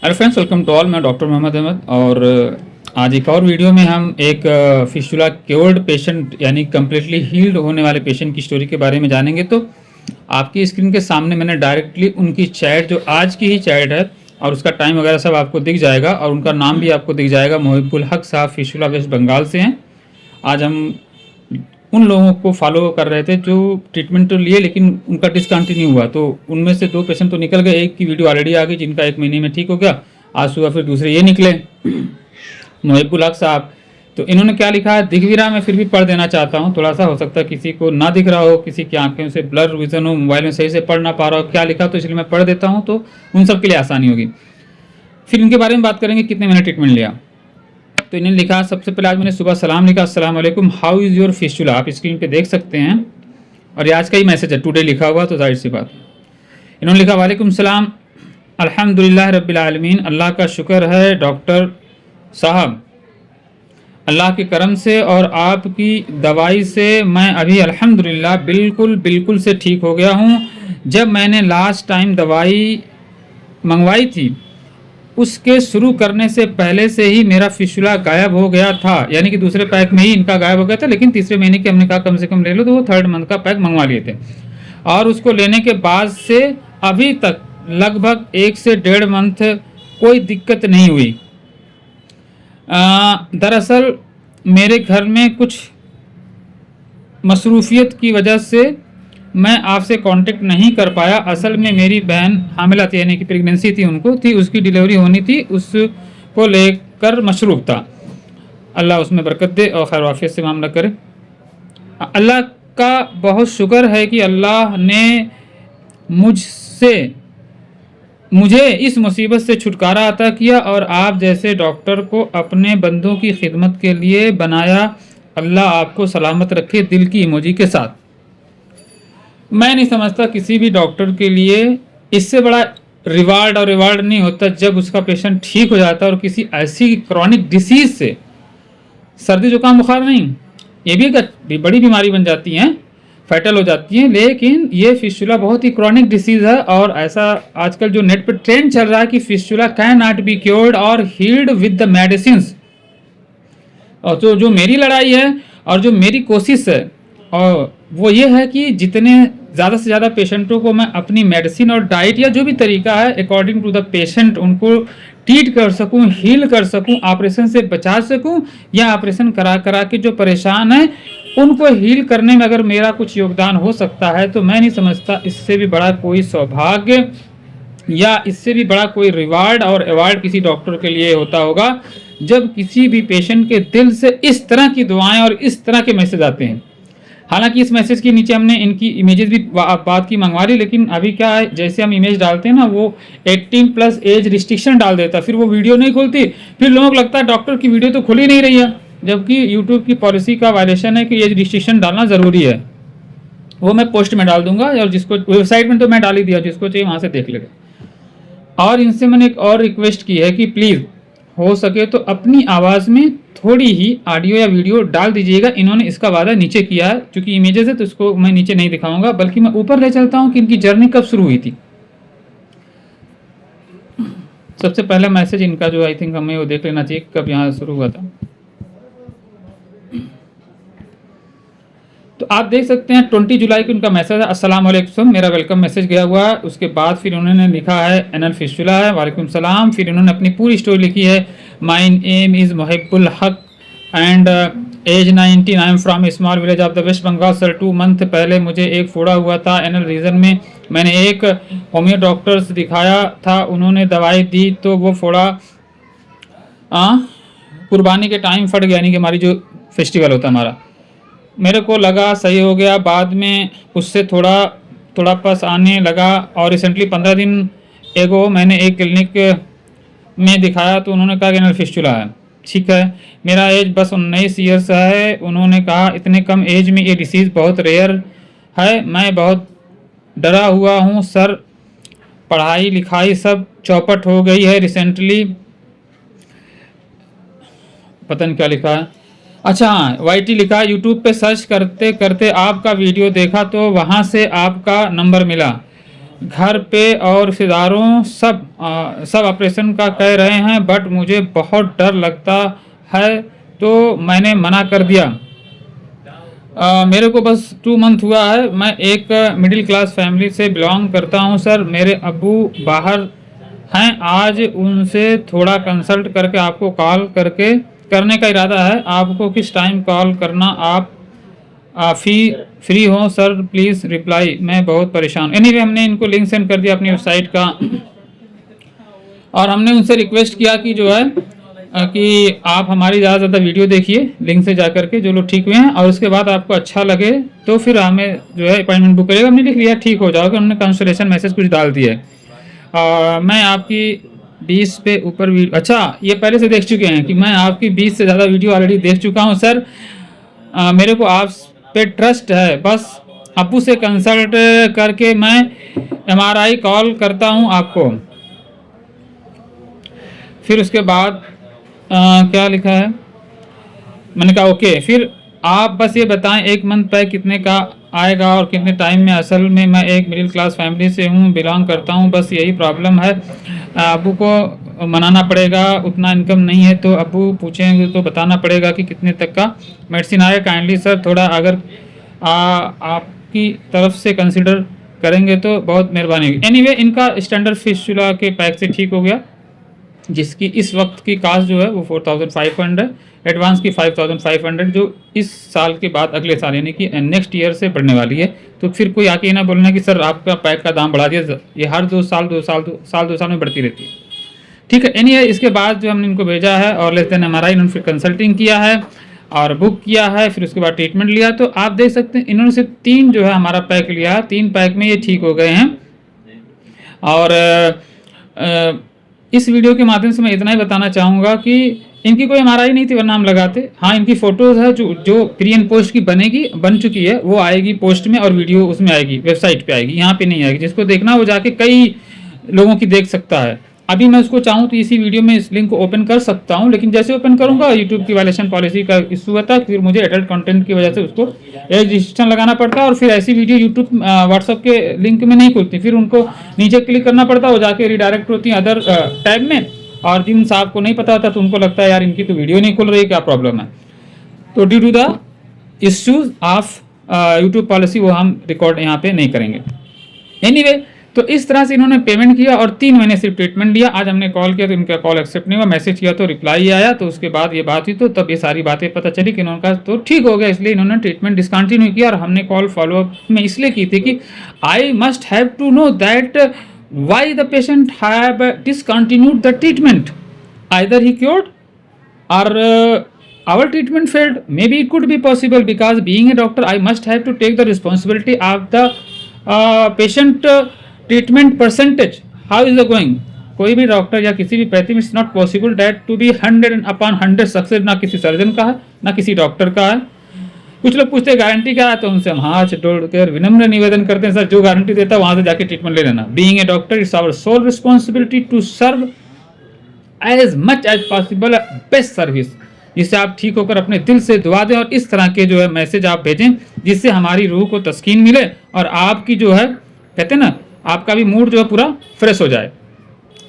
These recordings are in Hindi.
Hello friends, welcome to all. मैं डॉक्टर मोहम्मद अहमद और आज एक और वीडियो में हम एक फिस्टुला क्योर्ड पेशेंट यानी कम्प्लीटली हील्ड होने वाले पेशेंट की स्टोरी के बारे में जानेंगे। तो आपकी स्क्रीन के सामने मैंने डायरेक्टली उनकी चैट, जो आज की ही चैट है और उसका टाइम वगैरह सब आपको दिख जाएगा और उनका नाम भी आपको दिख जाएगा। मोहिबुल हक साहब फिस्टुला वेस्ट बंगाल से हैं। आज हम उन लोगों को फॉलो कर रहे थे जो ट्रीटमेंट तो लिए लेकिन उनका डिसकंटिन्यू हुआ। तो उनमें से 2 पेशेंट तो निकल गए, एक की वीडियो ऑलरेडी आ गई जिनका 1 महीने में ठीक हो गया। आज सुबह फिर दूसरे ये निकले मोहिबुल हक साहब। तो इन्होंने क्या लिखा है दिख भी रहा, मैं फिर भी पढ़ देना चाहता हूँ। थोड़ा सा हो सकता है किसी को ना दिख रहा हो, किसी की आंखें से ब्लर विजन हो, मोबाइल में सही से पढ़ ना पा रहा हो क्या लिखा, तो इसलिए मैं पढ़ देता हूँ तो उन सब के लिए आसानी होगी। फिर इनके बारे में बात करेंगे कितने महीने ट्रीटमेंट लिया। तो इन्होंने लिखा, सबसे पहले आज मैंने सुबह सलाम लिखा, अस्सलाम वालेकुम, हाउ इज़ योर फिस्टुला। आप स्क्रीन पे देख सकते हैं और ये आज का ही मैसेज है, टुडे लिखा हुआ, तो जाहिर सी बात। इन्होंने लिखा, वालेकुम सलाम, अल्हम्दुलिल्लाह रब्बिल आलमीन, अल्लाह का शुक्र है डॉक्टर साहब, अल्लाह के करम से और आपकी दवाई से मैं अभी अल्हम्दुलिल्लाह बिल्कुल से ठीक हो गया हूँ। जब मैंने लास्ट टाइम दवाई मंगवाई थी उसके शुरू करने से पहले से ही मेरा फिस्टुला गायब हो गया था, यानी कि दूसरे पैक में ही इनका गायब हो गया था। लेकिन तीसरे महीने के हमने कहा कम से कम ले लो, तो वो 3rd मंथ का पैक मंगवा लिए थे और उसको लेने के बाद से अभी तक लगभग 1 से 1.5 मंथ कोई दिक्कत नहीं हुई। दरअसल मेरे घर में कुछ मसरूफियत की वजह से मैं आपसे कांटेक्ट नहीं कर पाया। असल में मेरी बहन हामिला थी, यानी कि प्रेगनेंसी थी, उनको थी, उसकी डिलीवरी होनी थी, उसको लेकर मशरूफ था। अल्लाह उसमें बरकत दे और खैर वाफियत से मामला करे। अल्लाह का बहुत शुक्र है कि अल्लाह ने मुझे इस मुसीबत से छुटकारा अता किया और आप जैसे डॉक्टर को अपने बंदों की खिदमत के लिए बनाया। अल्लाह आपको सलामत रखे, दिल की इमोजी के साथ। मैं नहीं समझता किसी भी डॉक्टर के लिए इससे बड़ा रिवार्ड नहीं होता जब उसका पेशेंट ठीक हो जाता है और किसी ऐसी क्रॉनिक डिसीज से, सर्दी जुकाम बुखार नहीं, ये भी बड़ी बीमारी बन जाती हैं, फैटल हो जाती हैं, लेकिन ये फिस्टुला बहुत ही क्रॉनिक डिसीज है। और ऐसा आजकल जो नेट पर ट्रेंड चल रहा है कि fistula can not be cured और हील्ड विद द मेडिसिन। और तो जो मेरी लड़ाई है और जो मेरी कोशिश है और वो ये है कि जितने ज़्यादा से ज़्यादा पेशेंटों को मैं अपनी मेडिसिन और डाइट या जो भी तरीका है अकॉर्डिंग टू द पेशेंट उनको ट्रीट कर सकूं, हील कर सकूं, ऑपरेशन से बचा सकूं, या ऑपरेशन करा के जो परेशान है उनको हील करने में अगर मेरा कुछ योगदान हो सकता है तो मैं नहीं समझता इससे भी बड़ा कोई सौभाग्य या इससे भी बड़ा कोई रिवार्ड और अवार्ड किसी डॉक्टर के लिए होता होगा जब किसी भी पेशेंट के दिल से इस तरह की दुआएं और इस तरह के मैसेज आते हैं। हालांकि इस मैसेज के नीचे हमने इनकी इमेजेस भी बात की मंगवा ली, लेकिन अभी क्या है, जैसे हम इमेज डालते हैं ना, वो 18+ एज रिस्ट्रिक्शन डाल देता है, फिर वो वीडियो नहीं खुलती, फिर लोगों को लगता है डॉक्टर की वीडियो तो खुल ही नहीं रही है, जबकि यूट्यूब की पॉलिसी का वायलेशन है कि एज रिस्ट्रिक्शन डालना ज़रूरी है। वो मैं पोस्ट में डाल दूंगा और जिसको वेबसाइट में तो मैं डाल ही दिया, जिसको चाहिए वहाँ से देख लेगा। और इनसे मैंने एक और रिक्वेस्ट की है कि प्लीज़ हो सके तो अपनी आवाज़ में थोड़ी ही ऑडियो या वीडियो डाल दीजिएगा। इन्होंने इसका वादा नीचे किया है, क्योंकि इमेजेस है तो इसको मैं नीचे नहीं दिखाऊंगा, बल्कि मैं ऊपर ले चलता हूं कि इनकी जर्नी कब शुरू हुई थी। सबसे पहला मैसेज इनका जो आई थिंक हमें वो देख लेना चाहिए कब यहाँ शुरू हुआ था। तो आप देख सकते हैं 20 जुलाई को उनका मैसेज है, अस्सलाम वालेकुम, मेरा वेलकम मैसेज गया हुआ है। उसके बाद फिर उन्होंने लिखा है एनल फिस्टुला है, वालेकुम सलाम। फिर उन्होंने अपनी पूरी स्टोरी लिखी है, mine M is Mohibul Haq and age 19, I am from small village of the West Bengal sir. 2 month पहले मुझे एक फोड़ा हुआ था एनल रीजन में, मैंने एक होम्यो डॉक्टर्स दिखाया था, उन्होंने दवाई दी तो वो फोड़ा कुर्बानी के टाइम फट गया, यानी कि हमारी जो फेस्टिवल होता है हमारा, मेरे को लगा सही हो गया, बाद में उससे थोड़ा पस आने लगा और रिसेंटली 15 दिन एगो मैंने एक क्लिनिक में दिखाया तो उन्होंने कहा कि एनल फिस्टुला है। ठीक है, मेरा एज बस 19 ईयर्स है। उन्होंने कहा इतने कम एज में ये डिसीज़ बहुत रेयर है, मैं बहुत डरा हुआ हूँ सर, पढ़ाई लिखाई सब चौपट हो गई है। रिसेंटली पता नहीं क्या लिखा है, अच्छा हाँ, YT लिखा, यूट्यूब पे सर्च करते करते आपका वीडियो देखा तो वहाँ से आपका नंबर मिला, घर पे और रिश्तेदारों सब ऑपरेशन का कह रहे हैं, बट मुझे बहुत डर लगता है तो मैंने मना कर दिया। मेरे को बस 2 मंथ हुआ है। मैं एक मिडिल क्लास फैमिली से बिलोंग करता हूं सर। मेरे अब्बू बाहर हैं। आज उनसे थोड़ा कंसल्ट करके आपको कॉल करके करने का इरादा है। आपको किस टाइम कॉल करना आप फ्री हो सर, प्लीज़ रिप्लाई। मैं बहुत परेशान। एनीवे हमने इनको लिंक सेंड कर दिया अपनी वेबसाइट का, और हमने उनसे रिक्वेस्ट किया कि जो है कि आप हमारी ज़्यादा से ज़्यादा वीडियो देखिए लिंक से जा करके, जो लोग ठीक हुए हैं, और उसके बाद आपको अच्छा लगे तो फिर हमें जो है अपॉइंटमेंट बुक करेगा। हमने लिख लिया ठीक हो जाओगे, हमने कंसल्टेशन मैसेज कुछ डाल दिया है। मैं आपकी 20 पे ऊपर अच्छा ये पहले से देख चुके हैं कि मैं आपकी 20 से ज़्यादा वीडियो ऑलरेडी देख चुका हूँ सर। मेरे को आप पे ट्रस्ट है, बस अब्बू से कंसल्ट करके मैं MRI कॉल करता हूँ आपको। फिर उसके बाद क्या लिखा है, मैंने कहा ओके। फिर आप बस ये बताएं 1 मंथ पैक कितने का आएगा और कितने टाइम में। असल में मैं एक मिडिल क्लास फैमिली से हूँ, बिलोंग करता हूँ, बस यही प्रॉब्लम है। अब्बू को मनाना पड़ेगा, उतना इनकम नहीं है, तो अब्बू पूछेंगे तो बताना पड़ेगा कि कितने तक का मेडिसिन आएगा। काइंडली सर थोड़ा अगर आपकी तरफ से कंसिडर करेंगे तो बहुत मेहरबानी होगी। एनीवे इनका स्टैंडर्ड फिस्टुला के पैक से ठीक हो गया, जिसकी इस वक्त की कास्ट जो है वो 4500, एडवांस की 5500, जो इस साल के बाद अगले साल यानी कि नेक्स्ट ईयर से बढ़ने वाली है। तो फिर कोई आके ये ना बोलना कि सर आपका पैक का दाम बढ़ा दिया, ये हर 2 साल में बढ़ती रहती है। ठीक है। एनी इसके बाद जो हमने इनको भेजा है और लेस देन MRI इन्होंने फिर कंसल्टिंग किया है और बुक किया है, फिर उसके बाद ट्रीटमेंट लिया। तो आप देख सकते हैं इन्होंने सिर्फ 3 जो है हमारा पैक लिया, 3 पैक में ये ठीक हो गए हैं। और इस वीडियो के माध्यम से मैं इतना ही बताना चाहूँगा कि इनकी कोई MRI नहीं थी वरना हम लगाते। हाँ इनकी फ़ोटोज़ है जो प्री एंड पोस्ट की बन चुकी है, वो आएगी पोस्ट में, और वीडियो उसमें आएगी, वेबसाइट पे आएगी, यहाँ पे नहीं आएगी। जिसको देखना वो जाके कई लोगों की देख सकता है। अभी मैं उसको चाहूँ तो इसी वीडियो में इस लिंक को ओपन कर सकता हूँ, लेकिन जैसे ओपन करूँगा यूट्यूब की वायलेशन पॉलिसी का इशू होता है, फिर मुझे एडल्ट कंटेंट की वजह से उसको एक रजिस्ट्रेशन लगाना पड़ता है, और फिर ऐसी वीडियो यूट्यूब व्हाट्सअप के लिंक में नहीं खुलती, फिर उनको नीचे क्लिक करना पड़ता है, वो जाके रिडायरेक्ट होती है अदर टैब में। और जिन साहब को नहीं पता होता तो उनको लगता है यार इनकी तो वीडियो नहीं खुल रही, क्या प्रॉब्लम है। तो due to the issues of YouTube policy वो हम रिकॉर्ड यहाँ पे नहीं करेंगे। एनीवे तो इस तरह से इन्होंने पेमेंट किया और 3 महीने सिर्फ ट्रीटमेंट लिया। आज हमने कॉल किया तो इनका कॉल एक्सेप्ट नहीं हुआ, मैसेज किया तो रिप्लाई आया, तो उसके बाद ये बात हुई, तो तब ये सारी बातें पता चली कि इनका तो ठीक हो गया, इसलिए इन्होंने ट्रीटमेंट डिसकंटिन्यू किया। और हमने कॉल फॉलोअप में इसलिए की थी कि I must have to know that why the patient have discontinued the treatment, either he cured or our treatment failed. Maybe it could be possible, because being a doctor I must have to take the responsibility of the patient treatment percentage. How is it going? कोई भी डॉक्टर या किसी भी पैथी में it's not possible that to be 100/100 success, ना किसी सर्जन का है ना किसी डॉक्टर का है। कुछ लोग पूछते हैं गारंटी क्या है, तो उनसे हम हाथ जोड़कर विनम्र निवेदन करते हैं, सर जो गारंटी देता है वहां से जाके ट्रीटमेंट ले लेना। Being a doctor it's our sole responsibility to serve as much as possible best service, जिससे आप ठीक होकर अपने दिल से दुआ दें और इस तरह के जो है मैसेज आप भेजें, जिससे हमारी रूह को तस्कीन मिले और आपकी जो है कहते हैं ना आपका भी मूड जो है पूरा फ्रेश हो जाए।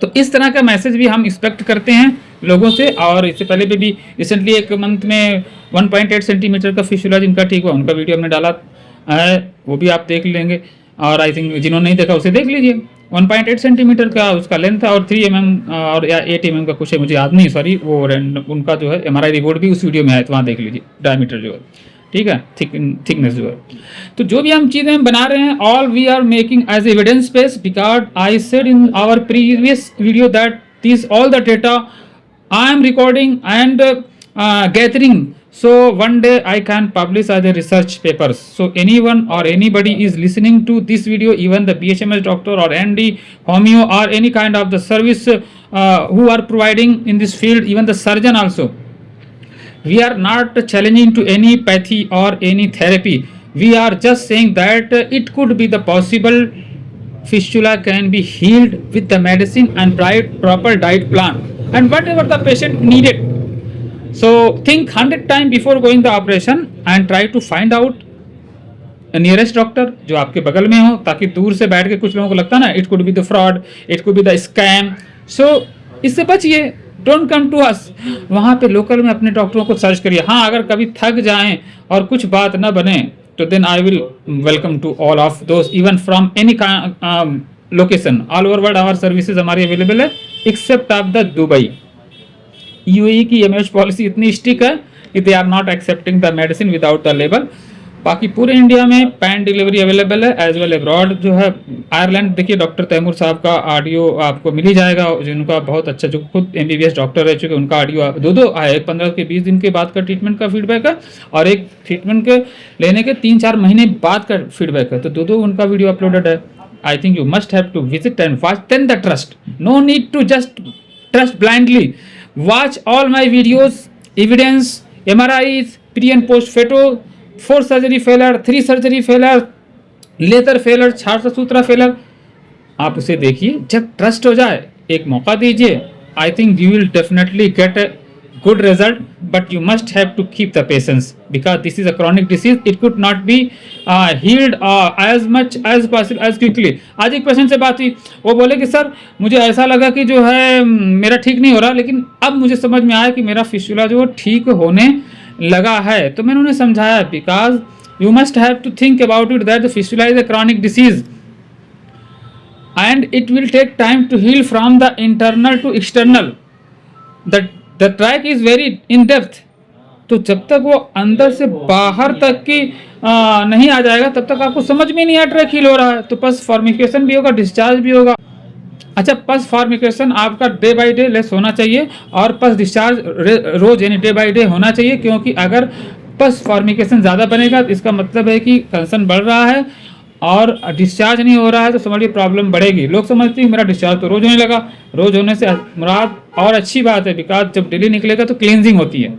तो इस तरह का मैसेज भी हम एक्सपेक्ट करते हैं लोगों से। और इससे पहले भी रिसेंटली एक मंथ में 1.8 सेंटीमीटर का फिशुला जिनका ठीक हुआ, उनका वीडियो हमने डाला है, वो भी आप देख लेंगे। और आई थिंक जिन्होंने नहीं देखा उसे देख लीजिए। 1.8 सेंटीमीटर का उसका लेंथ था और 3 mm और या 8 mm का कुछ है, मुझे याद नहीं, सॉरी। वो उनका जो है MRI रिपोर्ट भी उस वीडियो में है, तो वहाँ देख लीजिए डायमीटर जो है, ठीक है, थिकनेस जो है। तो जो भी हम चीज़ें बना रहे हैं, all we are making as evidence based, because I said in our previous video that this all the data I am recording and gathering, so one day I can publish as a research papers. So anyone or anybody is listening to this video, even the BHMS doctor or ND, homeo or any kind of the service who are providing in this field, even the surgeon also, we are not challenging to any pathy or any therapy. We are just saying that it could be the possible fistula can be healed with the medicine and proper diet plan and whatever the patient needed. So think 100 times before going the operation and try to find out nearest doctor जो आपके बगल में हो, ताकि दूर से बैठ के कुछ लोगों को लगता है ना it could be the fraud, it could be the scam, so इससे बचिए, डोंट कम टू अस। वहाँ पे लोकल में अपने डॉक्टरों को सर्च करिए। हाँ, अगर कभी थक जाएं और कुछ बात ना बने तो then I will welcome to all of those even from any location all over world. Our services हमारी अवेलेबल है except of the Dubai. UAE की एमएच पॉलिसी इतनी स्ट्रिक्ट है कि they are not accepting the medicine without the label. बाकी पूरे इंडिया में पैन डिलीवरी अवेलेबल है एज वेल अब्रॉड। जो है आयरलैंड, देखिए डॉक्टर तैमूर साहब का ऑडियो आपको मिल ही जाएगा, जिनका बहुत अच्छा, जो खुद एमबीबीएस डॉक्टर रह चुके, उनका ऑडियो दो आए, 15 के 20 दिन के बाद का ट्रीटमेंट का फीडबैक है और एक ट्रीटमेंट के लेने के 3-4 महीने बाद का फीडबैक है, तो दो उनका वीडियो अपलोडेड है। I think you must have to visit and watch, then the trust, no need to just trust blindly. Watch all my videos, evidence, MRIs, pre and post photo, 4 surgery failure, 3 surgery failure, laser failure, छात्र सूत्रा फेलर, आप उसे देखिए। जब ट्रस्ट हो जाए एक मौका दीजिए, आई think you will definitely get A good result, but you must have to keep the patience because this is a chronic disease. It could not be healed as much as possible as quickly. आज एक पेशेंट से बात हुई, वो बोले कि सर मुझे ऐसा लगा कि जो है मेरा ठीक नहीं हो रहा, लेकिन अब मुझे समझ में आया कि मेरा फिस्टुला जो ठीक होने लगा है। तो मैंने उन्हें समझाया because you must have to think about it that the fistula is a chronic disease and it will take time to heal from the internal to external. The track is very in depth. तो जब तक वो अंदर से बाहर तक की नहीं आ जाएगा तब तक आपको समझ में नहीं आ ट्रैक हील हो रहा है। तो पस फॉर्मिकेशन भी होगा, डिस्चार्ज भी होगा। अच्छा, पस फॉर्मिकेशन आपका डे बाय डे लेस होना चाहिए और पस डिस्चार्ज रोज यानी डे बाय डे होना चाहिए, क्योंकि अगर पस फॉर्मिकेशन ज़्यादा बनेगा तो इसका मतलब है कि कंसर्न बढ़ रहा है और डिस्चार्ज नहीं हो रहा है, तो समझिए प्रॉब्लम बढ़ेगी। लोग समझते हैं मेरा डिस्चार्ज तो रोज होने लगा, रोज होने से मुराद और अच्छी बात है बिकॉज जब डेली निकलेगा तो क्लींजिंग होती है।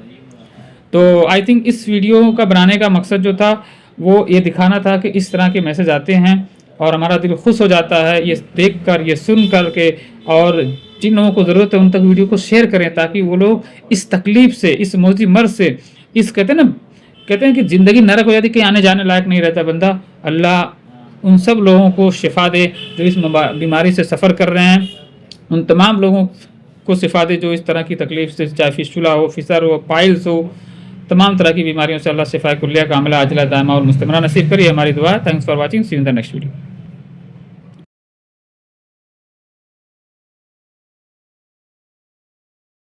तो आई थिंक इस वीडियो का बनाने का मकसद जो था वो ये दिखाना था कि इस तरह के मैसेज आते हैं और हमारा दिल खुश हो जाता है ये देख कर, ये सुन कर के, और जिन लोगों को ज़रूरत है उन तक वीडियो को शेयर करें ताकि वो लोग इस तकलीफ़ से, इस मौजी मर्ज से, इस कहते हैं कि ज़िंदगी नरक हो जाती, कहीं आने जाने लायक नहीं रहता बंदा। अल्लाह उन सब लोगों को शिफा दे जो इस बीमारी से सफ़र कर रहे हैं, उन तमाम लोगों को शिफा दे जो इस तरह की तकलीफ़ से, चाहे फिस्टुला हो, फिसर हो, पाइल्स हो, तमाम तरह की बीमारियों से अल्लाह शिफा कुल्लिया कामिला आजिला दायमा और मुस्तमरा नसीब करिए। हमारी दुआ है। Thanks for watching, see you in the next video.